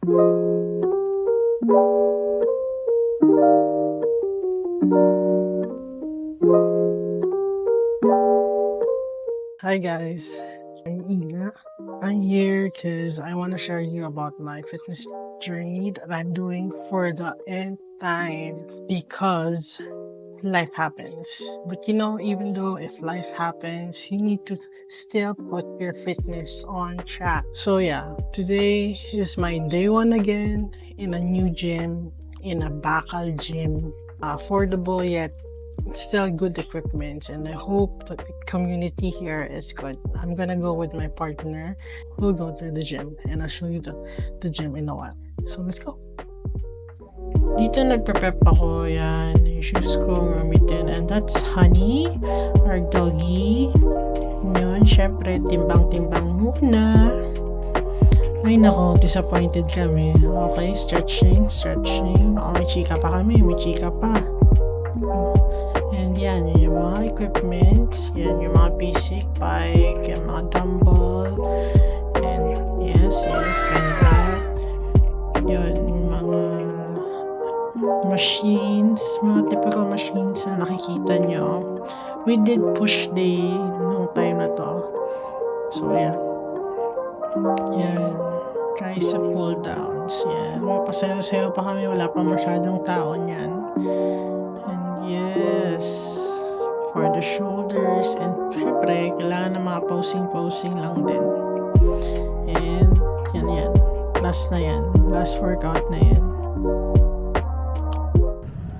Hi guys, I'm Ina. I'm here because I want to share you about my fitness journey that I'm doing for the nth time because life happens. But you know, even though if life happens, you need to still put your fitness on track. So yeah, today is my day one again in a new gym, in a Bacal gym. Affordable yet still good equipment, and I hope the community here is good. I'm gonna go with my partner. We'll go to the gym and I'll show you the gym in a while. So let's go. Dito nagpe-prep ako, yan, yung shoes ko gamitin, and that's Honey, our doggy. Yun, syempre, timbang-timbang muna. Ay nako, disappointed kami. Okay, stretching. Oh, may chika pa kami, may chika pa. And yan, yung mga equipment, yan yung mga basic bike, yung mga dumbbell, and yes, ganda. Yun, yung mga machines, mga typical machines na nakikita nyo. We did push day nung time na to. So yan. Yan. Tricep pull downs. Yan. May pasayaw-sayaw pa kami. Wala pa masyadong tao niyan. And yes. For the shoulders. And syempre, kailangan ng mga posing lang din. And yan. Last na yan. Last workout na yan.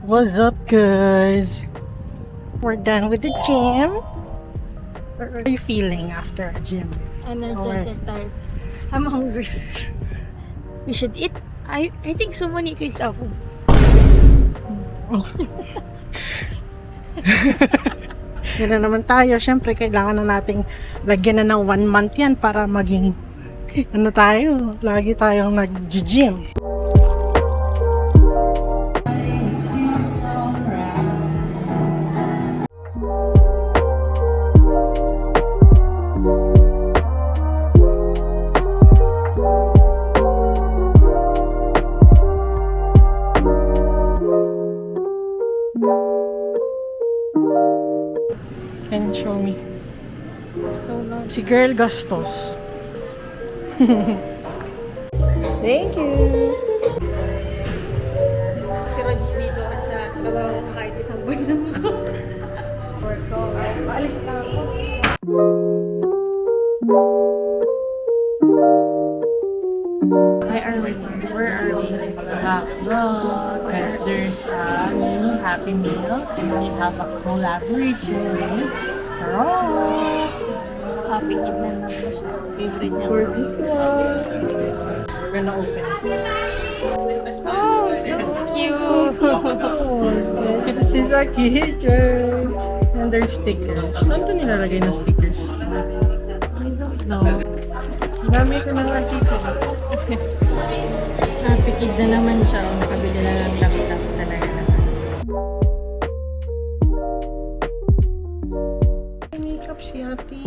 What's up, guys? We're done with the gym. What are you feeling after a gym? Energized and tired. I'm hungry. We should eat. I think sumuni ko isa ako. Yan na naman tayo. Siyempre, kailangan na nating lagyan na ng 1 month yan para maging ano tayo. Lagi tayong nag-gym. Can you show me? So long. Si Girl Gastos. Thank you. Si Rog dito at sa trabaho ko kahit isang buwan lang ako. Workout. Paalis na ako. Hi Arwin, where are we? Because there's a new Happy Meal and we have a collaboration with Rocks. Happy Eve na lang po siya. Favorite niya. For this one, we're gonna open it. Oh, so cute. This is a kitchen. And there's stickers. Saan ito nilalagay ng stickers? I don't know. Dami ko ng artito. Happy Eve na naman siya. Nakabili na ng laptop talaga naman. Makeup si ate.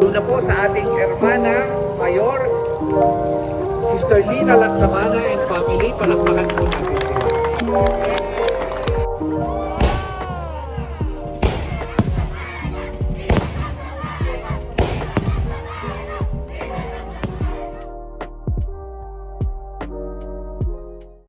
Una po sa ating Hermana Mayor, Sister Lina Laksamana and family, palakpakan po natin sila.